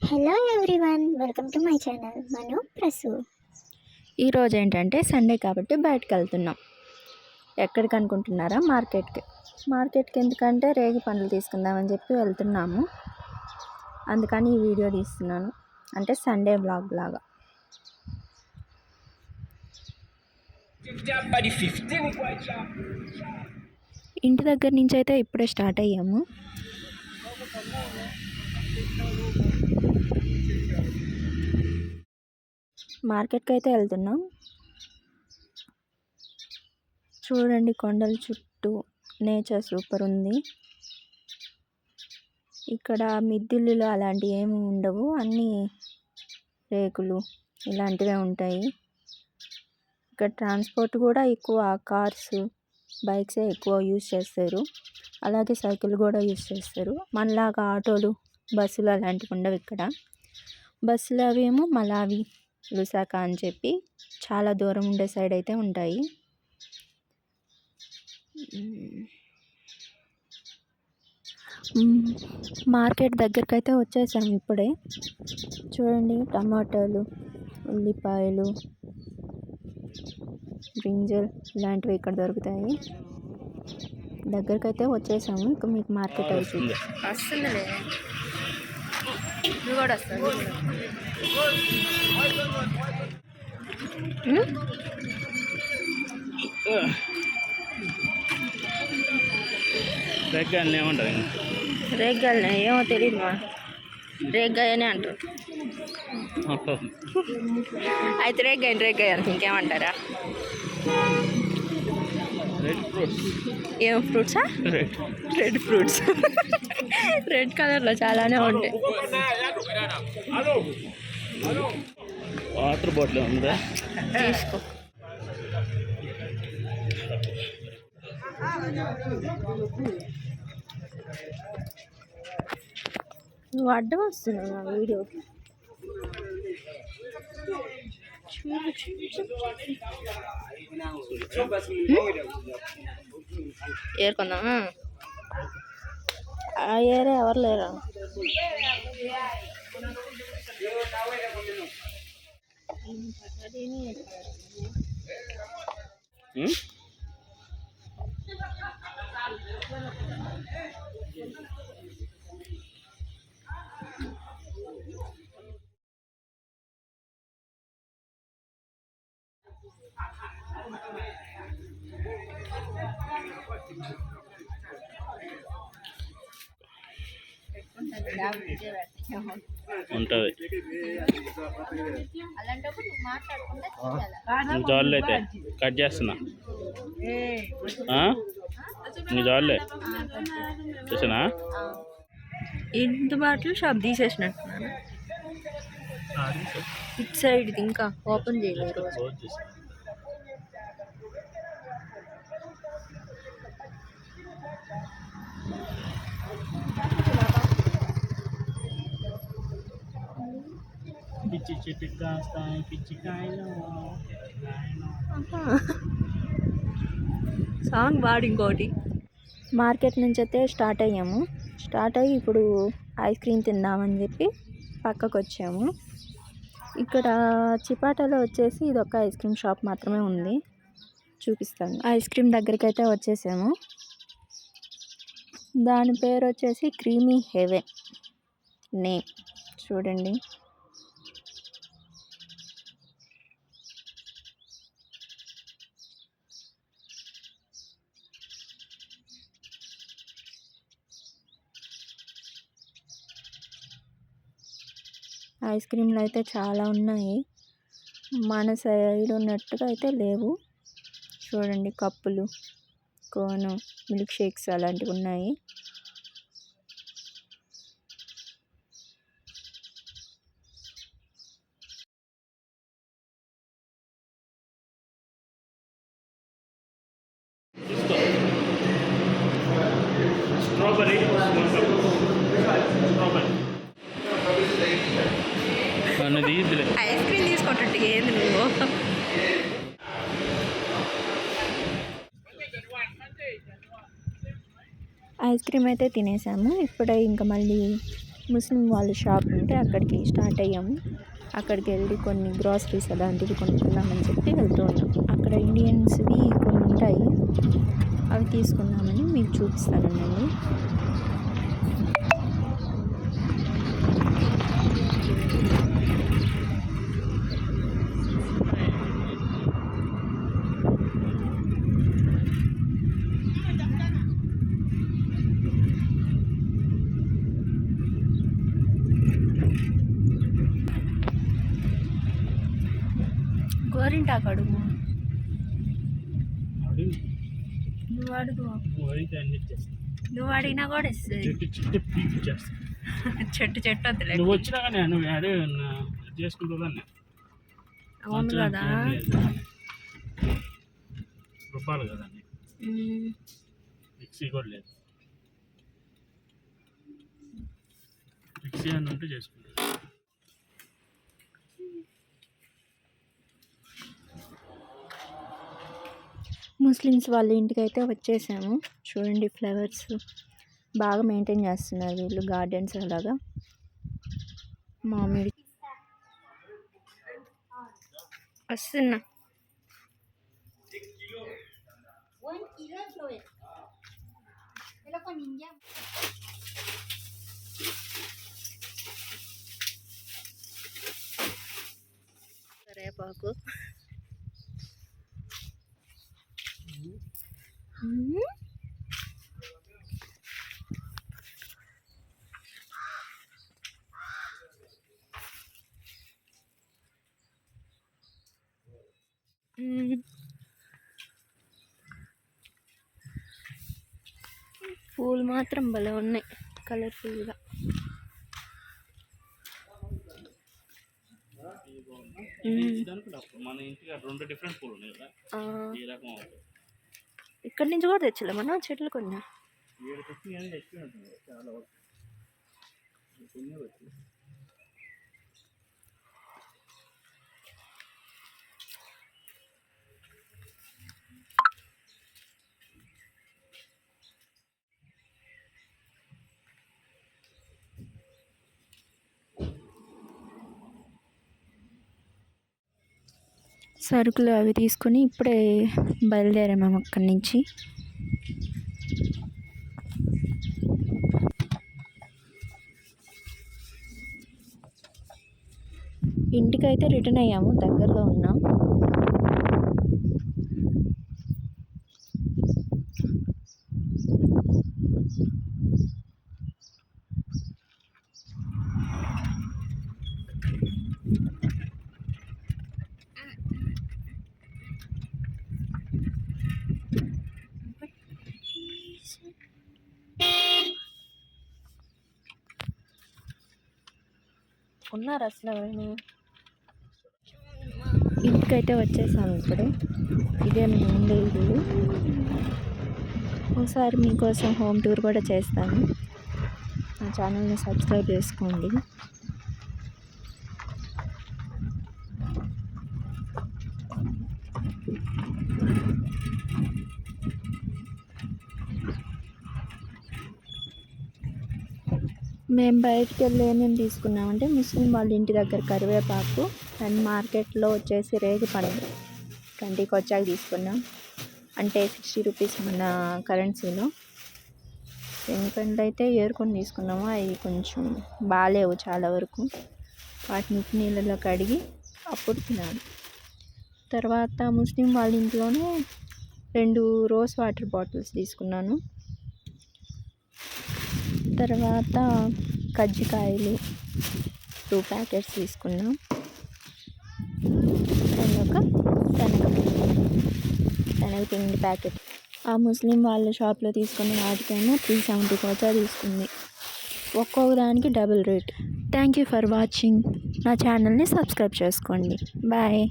Hello everyone, welcome to my channel Manu Prasu. ఈరోజు ఏంటంటే Sunday కాబట్టి బయటకు వెళ్తున్నాం. ఎక్కడికి అనుకుంటున్నారా? మార్కెట్కి ఎందుకంటే రేగి పండ్లు తీసుకుందామని చెప్పి వెళ్తున్నాము. అందుకని ఈ వీడియో తీస్తున్నాను, అంటే సండే బ్లాగ్ లాగా. ఇంటి దగ్గర నుంచి అయితే ఇప్పుడే స్టార్ట్ అయ్యాము. మార్కెట్కి అయితే వెళ్తున్నాం. చూడండి, కొండల చుట్టూ నేచర్ సూపర్ ఉంది. ఇక్కడ మిద్దిల్లులు అలాంటివి ఏమి ఉండవు, అన్నీ రేకులు ఇలాంటివే ఉంటాయి. ఇక్కడ ట్రాన్స్పోర్ట్ కూడా ఎక్కువ కార్స్, బైక్సే ఎక్కువ యూజ్ చేస్తారు. అలాగే సైకిల్ కూడా యూజ్ చేస్తారు. మనలాగా ఆటోలు, బస్సులు అలాంటివి ఉండవు ఇక్కడ. బస్సులు అవేమో మలావి, లుసాక అని చెప్పి చాలా దూరం ఉండే సైడ్ అయితే ఉంటాయి. మార్కెట్ దగ్గరికి అయితే వచ్చేసాము ఇప్పుడే. చూడండి, టమాటాలు, ఉల్లిపాయలు, బ్రింజల్ ఇలాంటివి ఇక్కడ దొరుకుతాయి. దగ్గరికి అయితే వచ్చేసాము. ఇక మీకు మార్కెట్ అయితే వస్తుందిలే, నువ్వు కూడా వస్తుంది. రేగ్గాయలు ఏమంటారు? రేగ్గాయలు ఏమో తెలియదు మా, రేగ్గాయనే అంటారు. అయితే రేగ్గాయ అంటే ఇంకేమంటారా? ఏం ఫ్రూట్సా? Red fruits. రెడ్ కలర్లో చాలానే ఉంటాయి. వాటర్ బాటిల్ ఉందా? తీసుకో. నువ్వు అడ్డం వస్తున్నావు నా వీడియోకి. ఏరుకుందామా? ఆ ఏరే ఎవరు లేరా? ఉంటుంది. జాలు అయితే కట్ చేస్తున్నా. నీ జాలే చూసానా? ఇంత బాటిల్ షాప్ తీసేసినట్టున్నాను. ఇట్ సైడ్ ఇంకా ఓపెన్ చేయలేదు. పిచ్చి చెట్టు కాస్తాయి పిచ్చికాయలు. సాంగ్ పాడు ఇంకోటి. మార్కెట్ నుంచి అయితే స్టార్ట్ అయ్యాము. స్టార్ట్ అయ్యి ఇప్పుడు ఐస్ క్రీమ్ తిందామని చెప్పి పక్కకు వచ్చాము. ఇక్కడ చిపాటాలో వచ్చేసి ఇది ఒక ఐస్ క్రీమ్ షాప్ మాత్రమే ఉంది, చూపిస్తాను. ఐస్ క్రీమ్ దగ్గరికి అయితే వచ్చేసాము. దాని పేరు వచ్చేసి క్రీమీ హెవెన్ నేమ్. చూడండి, ఐస్ క్రీమ్లు అయితే చాలా ఉన్నాయి. మన సైడ్ ఉన్నట్టుగా అయితే లేవు. చూడండి, కప్పులు, కోను, మిల్క్ షేక్స్ అలాంటివి ఉన్నాయి. స్ట్రాబెరీ అన్నది ఐస్ క్రీమ్ తీసుకుంటుంటే ఏంది నువ్వు? ఐస్ క్రీమ్ అయితే తినేసాము. ఇప్పుడే ఇంకా మళ్ళీ ముస్లిం వాళ్ళ షాప్ ఉంటే అక్కడికి స్టార్ట్ అయ్యాము. అక్కడికి వెళ్ళి కొన్ని గ్రాసరీస్ అలాంటివి కొనుక్కుందామని చెప్పి వెళ్తూ ఉన్నాం. అక్కడ ఇండియన్స్వి కొన్ని ఉంటాయి, అవి తీసుకుందామని మీకు చూపిస్తానండి. గోరింటాకు అడుగు, నువ్వు అడుగు, నువ్వు అడిగినా కూడా ఇస్తుంది. చెట్టు చెట్టు వద్దులే, నువ్వు వచ్చినా కానీ నువ్వు అదే చేసుకుంటుందని. అవును కదా, రూపాయలు కదండి, మిక్సీ కూడా లేదు. మిక్సీ అని ఉంటే చేసుకుంటారు. ముస్లిమ్స్ వాళ్ళ ఇంటికి అయితే వచ్చేసాము. చూడండి, ఫ్లవర్స్ బాగా మెయింటైన్ చేస్తున్నారు వీళ్ళు, గార్డెన్స్ అలాగా. మామిడి వస్తున్నా, కరేపాకు పూలు మాత్రం భలే ఉన్నాయి, కలర్ఫుల్గా. మన ఇంటికి 2 డిఫరెంట్ పూలు ఉన్నాయి కదా, ఈ రకం అవుతుంది. ఇక్కడి నుంచి కూడా తెచ్చలే మన చెట్లు కొన్ని. చాలా వరకు సరుకులు అవి తీసుకొని ఇప్పుడే బయలుదేరాము అక్కడి నుంచి. ఇంటికైతే రిటర్న్ అయ్యాము, దగ్గరలో ఉన్నాం. ఉన్నారు అసలు ఇంటికైతే వచ్చేసాము ఇప్పుడు. ఇదే మేము ఉండే ఇల్లు. ఒకసారి మీకోసం హోమ్ టూర్ కూడా చేస్తాను, నా ఛానల్ని సబ్స్క్రైబ్ చేసుకోండి. మేము బయటకు వెళ్ళి ఏమేమి తీసుకున్నామంటే, ముస్లిం వాళ్ళ ఇంటి దగ్గర కరివేపాకు, అండ్ మార్కెట్లో వచ్చేసి రేగి పండు 20కి వచ్చాక తీసుకున్నాం, అంటే 60 రూపీస్ మన కరెన్సీలో. రేగి పండ్లు అయితే ఏరుకొని తీసుకున్నాము, అవి కొంచెం బాగాలేవు చాలా వరకు. వాటిని నీళ్ళలో కడిగి అప్పుడు తినాలి. తర్వాత ముస్లిం వాళ్ళ ఇంట్లోనే 2 రోజ్ వాటర్ బాటిల్స్ తీసుకున్నాను. తర్వాత కజ్జికాయలు 2 ప్యాకెట్స్ తీసుకున్నాం, అండ్ ఒక శనగపిండి ప్యాకెట్. ఆ ముస్లిం వాళ్ళ షాప్లో తీసుకున్న వాటికైనా 370 కోచా తీసుకుంది. ఒక్కొక్క దానికి double rate. Thank you for watching. నా ఛానల్ని సబ్స్క్రైబ్ చేసుకోండి. బాయ్.